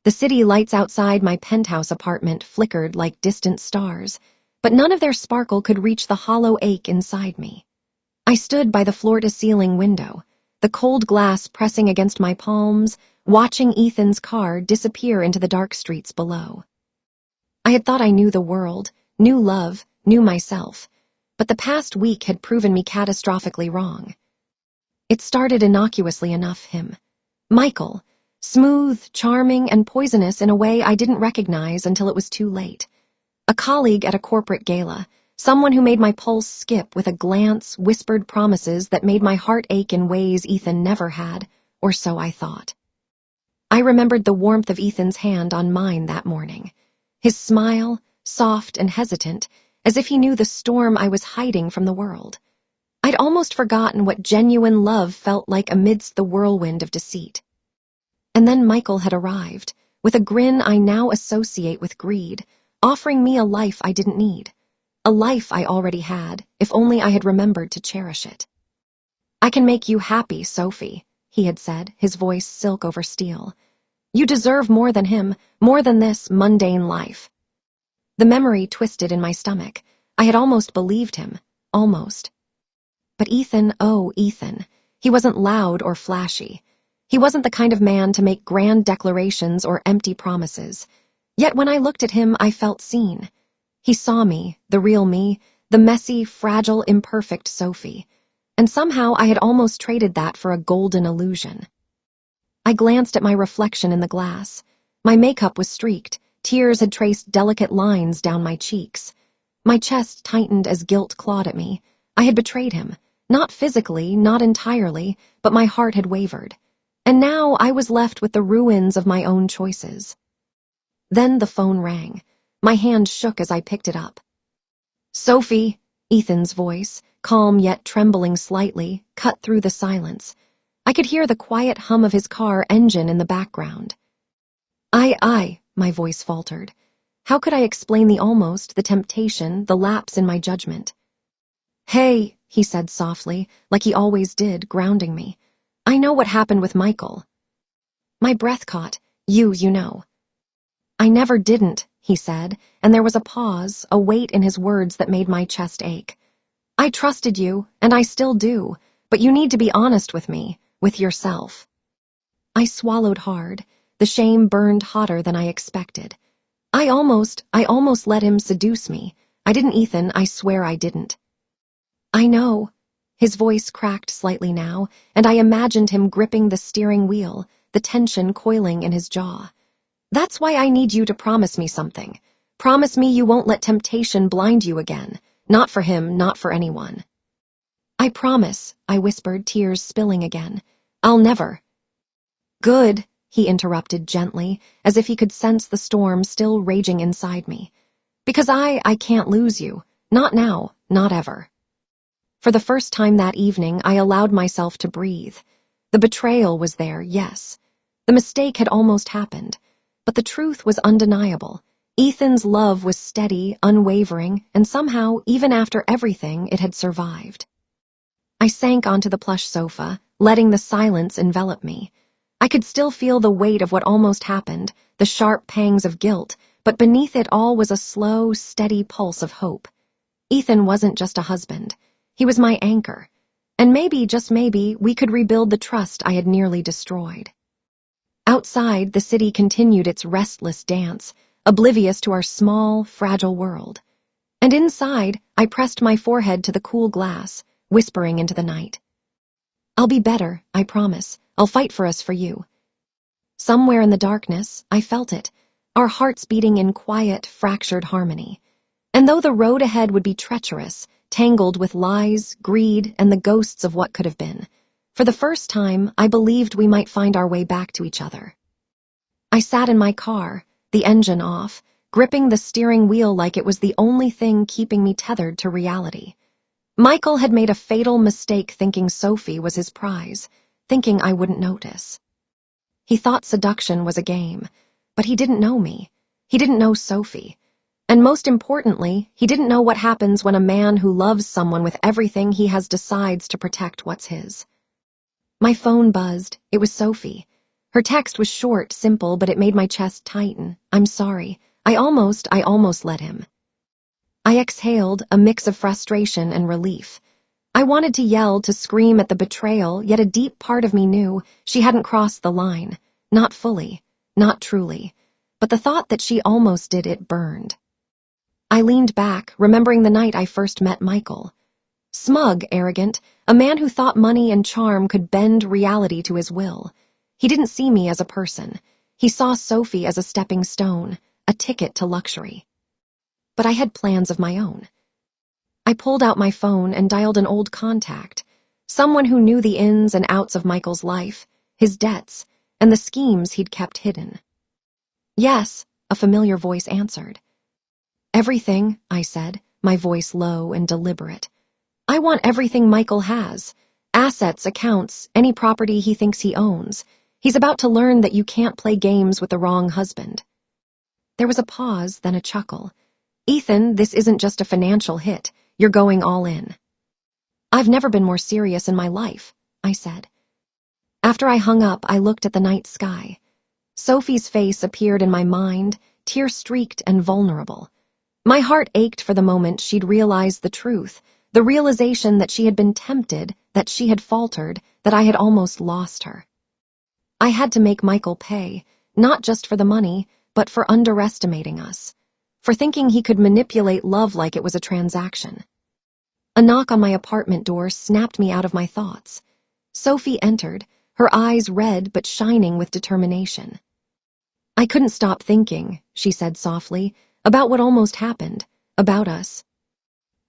The city lights outside my penthouse apartment flickered like distant stars, but none of their sparkle could reach the hollow ache inside me. I stood by the floor-to-ceiling window, the cold glass pressing against my palms, watching Ethan's car disappear into the dark streets below. I had thought I knew the world, knew love, knew myself, but the past week had proven me catastrophically wrong. It started innocuously enough, him. Michael, smooth, charming, and poisonous in a way I didn't recognize until it was too late. A colleague at a corporate gala, someone who made my pulse skip with a glance, whispered promises that made my heart ache in ways Ethan never had, or so I thought. I remembered the warmth of Ethan's hand on mine that morning. His smile, soft and hesitant, as if he knew the storm I was hiding from the world. I'd almost forgotten what genuine love felt like amidst the whirlwind of deceit. And then Michael had arrived, with a grin I now associate with greed, offering me a life I didn't need. A life I already had, if only I had remembered to cherish it. "I can make you happy, Sophie," he had said, his voice silk over steel. "You deserve more than him, more than this mundane life." The memory twisted in my stomach. I had almost believed him. Almost. But Ethan, oh, Ethan. He wasn't loud or flashy. He wasn't the kind of man to make grand declarations or empty promises. Yet when I looked at him, I felt seen. He saw me, the real me, the messy, fragile, imperfect Sophie. And somehow I had almost traded that for a golden illusion. I glanced at my reflection in the glass. My makeup was streaked. Tears had traced delicate lines down my cheeks. My chest tightened as guilt clawed at me. I had betrayed him. Not physically, not entirely, but my heart had wavered. And now I was left with the ruins of my own choices. Then the phone rang. My hand shook as I picked it up. "Sophie," Ethan's voice, calm yet trembling slightly, cut through the silence. I could hear the quiet hum of his car engine in the background. I, my voice faltered. How could I explain the temptation, the lapse in my judgment? "Hey," he said softly, like he always did, grounding me. "I know what happened with Michael." My breath caught. You know." "I never didn't," he said, and there was a pause, a weight in his words that made my chest ache. "I trusted you, and I still do, but you need to be honest with me, with yourself." I swallowed hard. The shame burned hotter than I expected. I almost let him seduce me. I didn't, Ethan, I swear I didn't. "I know." His voice cracked slightly now, and I imagined him gripping the steering wheel, the tension coiling in his jaw. "That's why I need you to promise me something. Promise me you won't let temptation blind you again. Not for him, not for anyone." "I promise," I whispered, tears spilling again. "I'll never." "Good," he interrupted gently, as if he could sense the storm still raging inside me. "Because I can't lose you. Not now, not ever." For the first time that evening, I allowed myself to breathe. The betrayal was there, yes. The mistake had almost happened. But the truth was undeniable. Ethan's love was steady, unwavering, and somehow, even after everything, it had survived. I sank onto the plush sofa, letting the silence envelop me. I could still feel the weight of what almost happened, the sharp pangs of guilt, but beneath it all was a slow, steady pulse of hope. Ethan wasn't just a husband. He was my anchor. And maybe, just maybe, we could rebuild the trust I had nearly destroyed. Outside, the city continued its restless dance, oblivious to our small, fragile world. And inside, I pressed my forehead to the cool glass, whispering into the night. "I'll be better, I promise. I'll fight for us, for you." Somewhere in the darkness, I felt it, our hearts beating in quiet, fractured harmony. And though the road ahead would be treacherous, tangled with lies, greed, and the ghosts of what could have been, for the first time, I believed we might find our way back to each other. I sat in my car, the engine off, gripping the steering wheel like it was the only thing keeping me tethered to reality. Michael had made a fatal mistake thinking Sophie was his prize, thinking I wouldn't notice. He thought seduction was a game, but he didn't know me. He didn't know Sophie. And most importantly, he didn't know what happens when a man who loves someone with everything he has decides to protect what's his. My phone buzzed. It was Sophie. Her text was short, simple, but it made my chest tighten. I'm sorry. I almost let him. I exhaled, a mix of frustration and relief. I wanted to yell, to scream at the betrayal, yet a deep part of me knew she hadn't crossed the line. Not fully, not truly. But the thought that she almost did it burned. I leaned back, remembering the night I first met Michael. Smug, arrogant, a man who thought money and charm could bend reality to his will. He didn't see me as a person. He saw Sophie as a stepping stone, a ticket to luxury. But I had plans of my own. I pulled out my phone and dialed an old contact, someone who knew the ins and outs of Michael's life, his debts, and the schemes he'd kept hidden. Yes, a familiar voice answered. Everything, I said, my voice low and deliberate. I want everything Michael has. Assets, accounts, any property he thinks he owns. He's about to learn that you can't play games with the wrong husband. There was a pause, then a chuckle. Ethan, this isn't just a financial hit. You're going all in. I've never been more serious in my life, I said. After I hung up, I looked at the night sky. Sophie's face appeared in my mind, tear-streaked and vulnerable. My heart ached for the moment she'd realized the truth, the realization that she had been tempted, that she had faltered, that I had almost lost her. I had to make Michael pay, not just for the money, but for underestimating us, for thinking he could manipulate love like it was a transaction. A knock on my apartment door snapped me out of my thoughts. Sophie entered, her eyes red but shining with determination. I couldn't stop thinking, she said softly, about what almost happened, about us.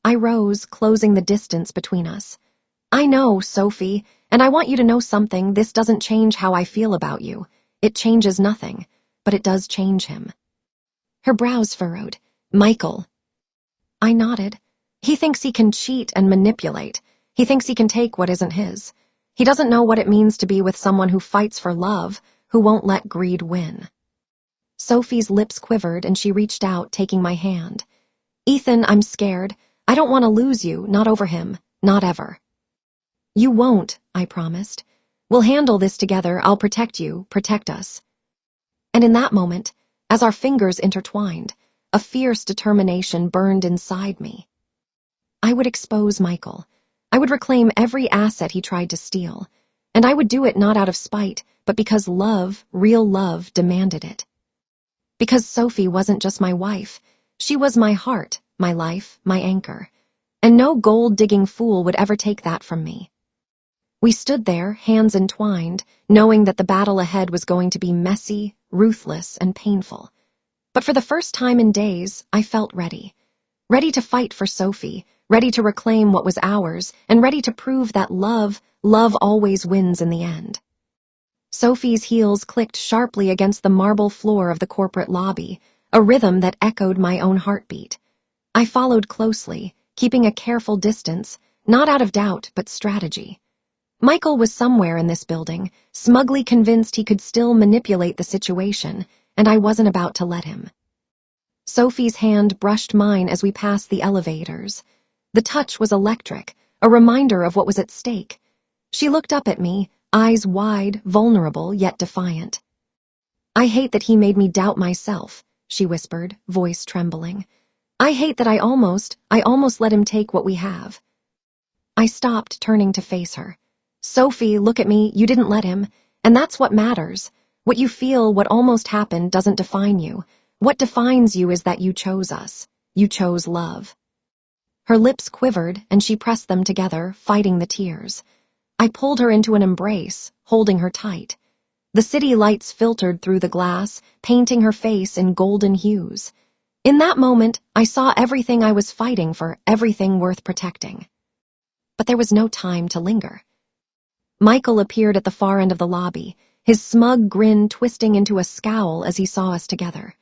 I rose, closing the distance between us. I know, Sophie, and I want you to know something. This doesn't change how I feel about you. It changes nothing, but it does change him. Her brows furrowed. Michael. I nodded. He thinks he can cheat and manipulate. He thinks he can take what isn't his. He doesn't know what it means to be with someone who fights for love, who won't let greed win. Sophie's lips quivered and she reached out, taking my hand. Ethan, I'm scared. I don't want to lose you, not over him, not ever. You won't, I promised. We'll handle this together. I'll protect you, protect us. And in that moment, as our fingers intertwined, a fierce determination burned inside me. I would expose Michael. I would reclaim every asset he tried to steal. And I would do it not out of spite, but because love, real love, demanded it. Because Sophie wasn't just my wife. She was my heart, my life, my anchor. And no gold-digging fool would ever take that from me. We stood there, hands entwined, knowing that the battle ahead was going to be messy, ruthless, and painful. But for the first time in days, I felt ready. Ready to fight for Sophie, ready to reclaim what was ours, and ready to prove that love always wins in the end. Sophie's heels clicked sharply against the marble floor of the corporate lobby, a rhythm that echoed my own heartbeat. I followed closely, keeping a careful distance, not out of doubt, but strategy. Michael was somewhere in this building, smugly convinced he could still manipulate the situation, and I wasn't about to let him. Sophie's hand brushed mine as we passed the elevators. The touch was electric, a reminder of what was at stake. She looked up at me, eyes wide, vulnerable, yet defiant. I hate that he made me doubt myself, she whispered, voice trembling. I hate that I almost let him take what we have. I stopped, turning to face her. Sophie, look at me, you didn't let him, and that's what matters. What you feel, what almost happened, doesn't define you. What defines you is that you chose us. You chose love. Her lips quivered, and she pressed them together, fighting the tears. I pulled her into an embrace, holding her tight. The city lights filtered through the glass, painting her face in golden hues. In that moment, I saw everything I was fighting for, everything worth protecting. But there was no time to linger. Michael appeared at the far end of the lobby, his smug grin twisting into a scowl as he saw us together.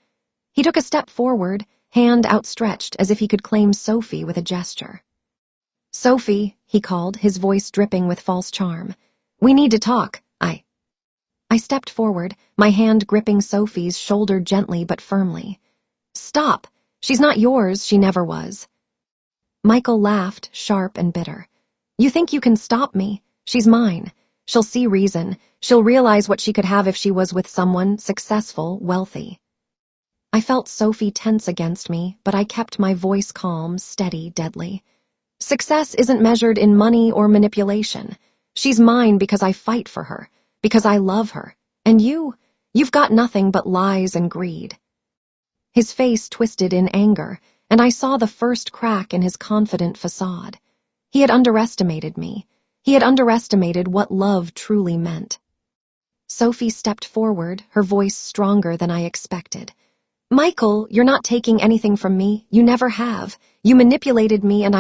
He took a step forward, hand outstretched as if he could claim Sophie with a gesture. Sophie, he called, his voice dripping with false charm. We need to talk, I stepped forward, my hand gripping Sophie's shoulder gently but firmly. Stop! She's not yours, she never was. Michael laughed, sharp and bitter. You think you can stop me? She's mine. She'll see reason. She'll realize what she could have if she was with someone successful, wealthy. I felt Sophie tense against me, but I kept my voice calm, steady, deadly. Success isn't measured in money or manipulation. She's mine because I fight for her, because I love her. And you've got nothing but lies and greed. His face twisted in anger, and I saw the first crack in his confident facade. He had underestimated me. He had underestimated what love truly meant. Sophie stepped forward, her voice stronger than I expected. Michael, you're not taking anything from me. You never have. You manipulated me and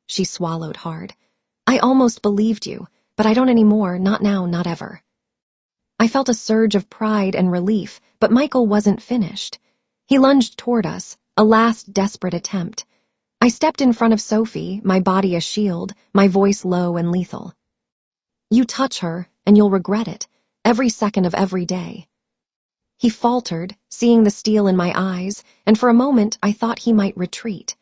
she swallowed hard. I almost believed you, but I don't anymore, not now, not ever. I felt a surge of pride and relief, but Michael wasn't finished. He lunged toward us, a last desperate attempt. I stepped in front of Sophie, my body a shield, my voice low and lethal. You touch her, and you'll regret it, every second of every day. He faltered, seeing the steel in my eyes, and for a moment I thought he might retreat.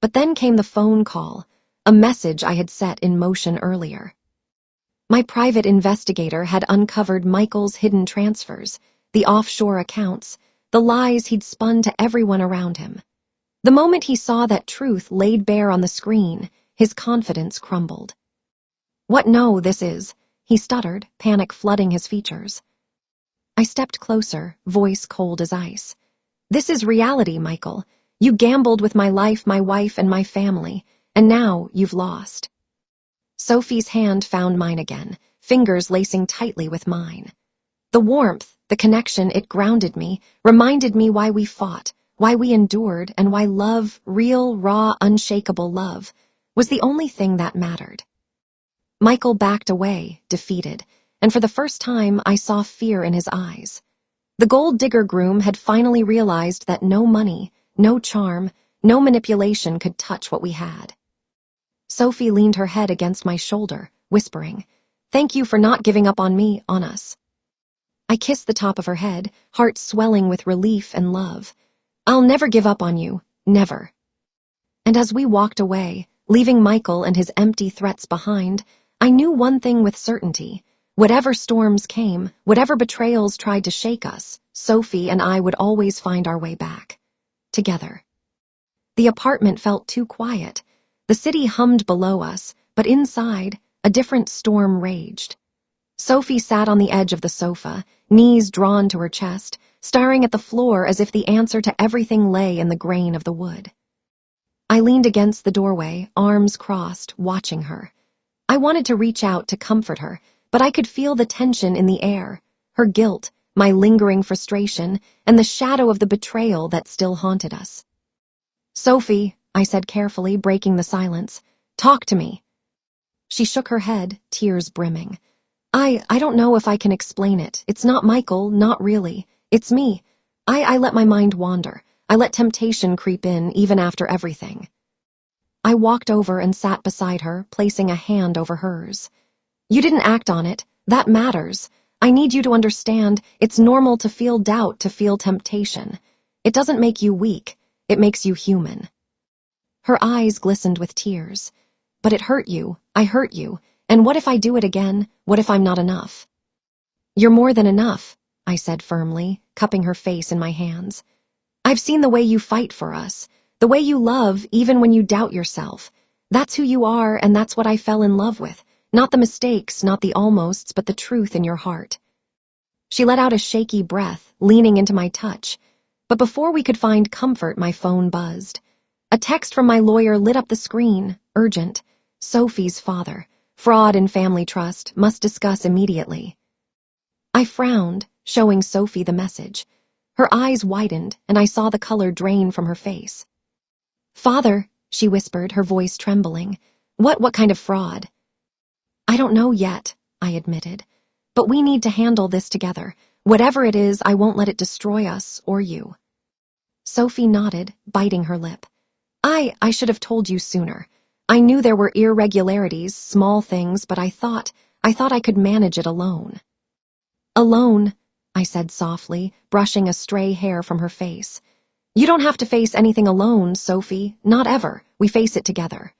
But then came the phone call, a message I had set in motion earlier. My private investigator had uncovered Michael's hidden transfers, the offshore accounts, the lies he'd spun to everyone around him. The moment he saw that truth laid bare on the screen, his confidence crumbled. What no, this is, he stuttered, panic flooding his features. I stepped closer, voice cold as ice. This is reality, Michael. You gambled with my life, my wife, and my family, and now you've lost. Sophie's hand found mine again, fingers lacing tightly with mine. The warmth, the connection, it grounded me, reminded me why we fought, why we endured, and why love, real, raw, unshakable love, was the only thing that mattered. Michael backed away, defeated, and for the first time I saw fear in his eyes. The gold digger groom had finally realized that no money, no charm, no manipulation could touch what we had. Sophie leaned her head against my shoulder, whispering, "Thank you for not giving up on me, on us." I kissed the top of her head, heart swelling with relief and love. I'll never give up on you, never. And as we walked away, leaving Michael and his empty threats behind, I knew one thing with certainty. Whatever storms came, whatever betrayals tried to shake us, Sophie and I would always find our way back. Together. The apartment felt too quiet. The city hummed below us, but inside, a different storm raged. Sophie sat on the edge of the sofa, knees drawn to her chest, staring at the floor as if the answer to everything lay in the grain of the wood. I leaned against the doorway, arms crossed, watching her. I wanted to reach out to comfort her, but I could feel the tension in the air, her guilt, my lingering frustration, and the shadow of the betrayal that still haunted us. "Sophie," I said carefully, breaking the silence, "talk to me." She shook her head, tears brimming. I don't know if I can explain it. It's not Michael, not really. It's me. I let my mind wander. I let temptation creep in, even after everything." I walked over and sat beside her, placing a hand over hers. "You didn't act on it. That matters. I need you to understand it's normal to feel doubt, to feel temptation. It doesn't make you weak. It makes you human." Her eyes glistened with tears. "But it hurt you. I hurt you. And what if I do it again? What if I'm not enough?" "You're more than enough," I said firmly, cupping her face in my hands. "I've seen the way you fight for us, the way you love even when you doubt yourself. That's who you are, and that's what I fell in love with. Not the mistakes, not the almosts, but the truth in your heart." She let out a shaky breath, leaning into my touch. But before we could find comfort, my phone buzzed. A text from my lawyer lit up the screen, urgent. Sophie's father, fraud in family trust, must discuss immediately. I frowned, showing Sophie the message. Her eyes widened, and I saw the color drain from her face. "Father," she whispered, her voice trembling. What kind of fraud?" "I don't know yet," I admitted. "But we need to handle this together. Whatever it is, I won't let it destroy us or you." Sophie nodded, biting her lip. I should have told you sooner. I knew there were irregularities, small things, but I thought I could manage it alone." "Alone," I said softly, brushing a stray hair from her face. "You don't have to face anything alone, Sophie. Not ever. We face it together."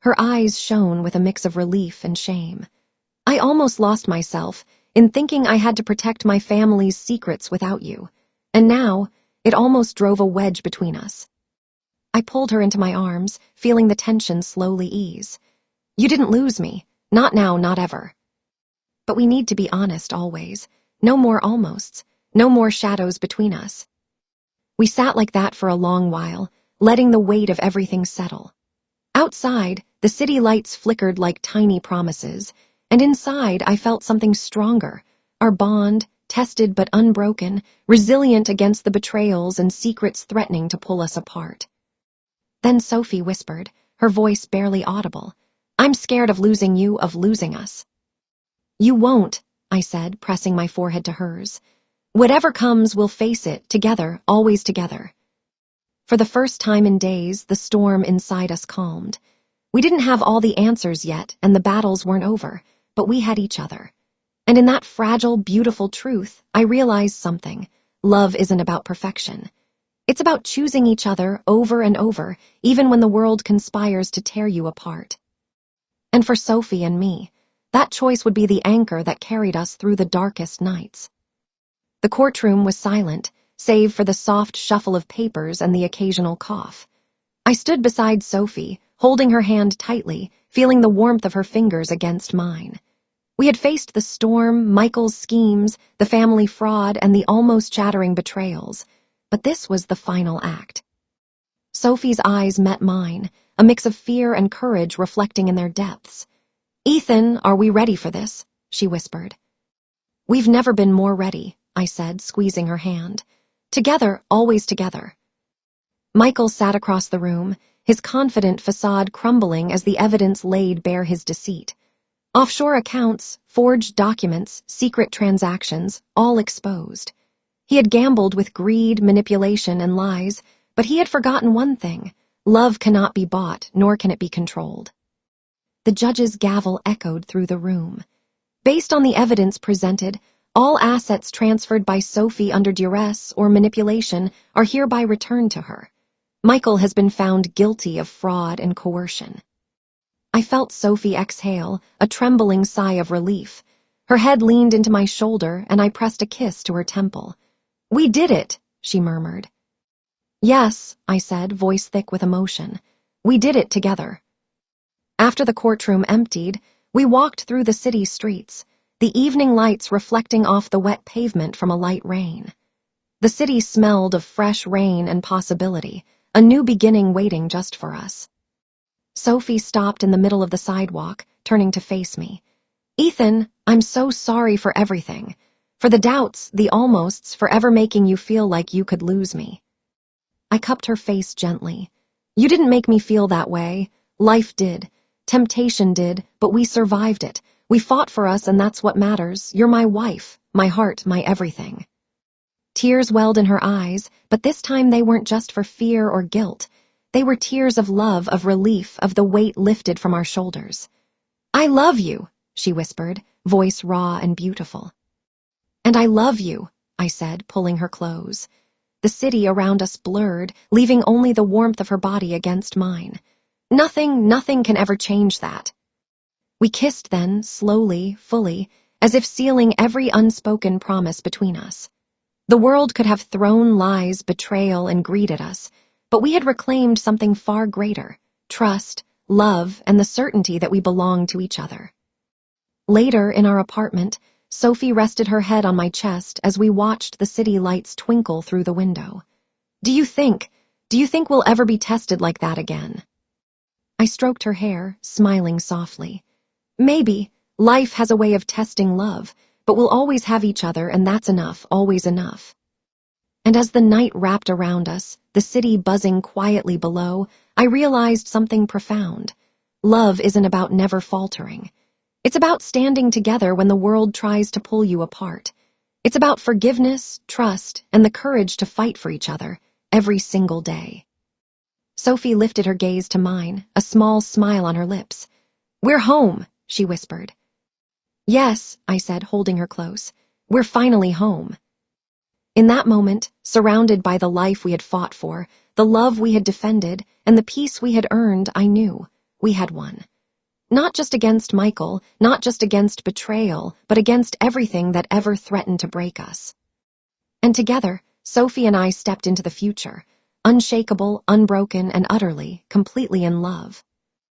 Her eyes shone with a mix of relief and shame. I almost lost myself in thinking I had to protect my family's secrets without you, and now it almost drove a wedge between us. I pulled her into my arms, feeling the tension slowly ease. You didn't lose me. Not now, not ever. But we need to be honest always. No more almosts. No more shadows between us. We sat like that for a long while, letting the weight of everything settle. Outside, the city lights flickered like tiny promises, and inside I felt something stronger, our bond, tested but unbroken, resilient against the betrayals and secrets threatening to pull us apart. Then Sophie whispered, her voice barely audible, I'm scared of losing you, of losing us. You won't, I said, pressing my forehead to hers. Whatever comes, we'll face it, together, always together. For the first time in days, the storm inside us calmed. We didn't have all the answers yet, and the battles weren't over, but we had each other. And in that fragile, beautiful truth, I realized something. Love isn't about perfection. It's about choosing each other over and over, even when the world conspires to tear you apart. And for Sophie and me, that choice would be the anchor that carried us through the darkest nights. The courtroom was silent, save for the soft shuffle of papers and the occasional cough. I stood beside Sophie, holding her hand tightly, feeling the warmth of her fingers against mine. We had faced the storm, Michael's schemes, the family fraud, and the almost shattering betrayals, but this was the final act. Sophie's eyes met mine, a mix of fear and courage reflecting in their depths. Ethan, are we ready for this? She whispered. We've never been more ready, I said, squeezing her hand. Together, always together. Michael sat across the room, his confident facade crumbling as the evidence laid bare his deceit. Offshore accounts, forged documents, secret transactions, all exposed. He had gambled with greed, manipulation, and lies, but he had forgotten one thing. Love cannot be bought, nor can it be controlled. The judge's gavel echoed through the room. Based on the evidence presented, all assets transferred by Sophie under duress or manipulation are hereby returned to her. Michael has been found guilty of fraud and coercion. I felt Sophie exhale, a trembling sigh of relief. Her head leaned into my shoulder, and I pressed a kiss to her temple. We did it, she murmured. Yes, I said, voice thick with emotion. We did it together. After the courtroom emptied, we walked through the city streets, the evening lights reflecting off the wet pavement from a light rain. The city smelled of fresh rain and possibility, a new beginning waiting just for us. Sophie stopped in the middle of the sidewalk, turning to face me. Ethan, I'm so sorry for everything. For the doubts, the almosts, for ever making you feel like you could lose me. I cupped her face gently. You didn't make me feel that way. Life did. Temptation did, but we survived it. We fought for us, and that's what matters. You're my wife, my heart, my everything. Tears welled in her eyes, but this time they weren't just for fear or guilt. They were tears of love, of relief, of the weight lifted from our shoulders. I love you, she whispered, voice raw and beautiful. And I love you, I said, pulling her close. The city around us blurred, leaving only the warmth of her body against mine. Nothing can ever change that. We kissed then, slowly, fully, as if sealing every unspoken promise between us. The world could have thrown lies, betrayal, and greed at us, but we had reclaimed something far greater, trust, love, and the certainty that we belonged to each other. Later, in our apartment, Sophie rested her head on my chest as we watched the city lights twinkle through the window. Do you think we'll ever be tested like that again? I stroked her hair, smiling softly. Maybe. Life has a way of testing love, but we'll always have each other, and that's enough, always enough. And as the night wrapped around us, the city buzzing quietly below, I realized something profound. Love isn't about never faltering. It's about standing together when the world tries to pull you apart. It's about forgiveness, trust, and the courage to fight for each other, every single day. Sophie lifted her gaze to mine, a small smile on her lips. We're home, she whispered. Yes, I said, holding her close. We're finally home. In that moment, surrounded by the life we had fought for, the love we had defended, and the peace we had earned, I knew we had won. Not just against Michael, not just against betrayal, but against everything that ever threatened to break us. And together, Sophie and I stepped into the future, unshakable, unbroken, and utterly, completely in love.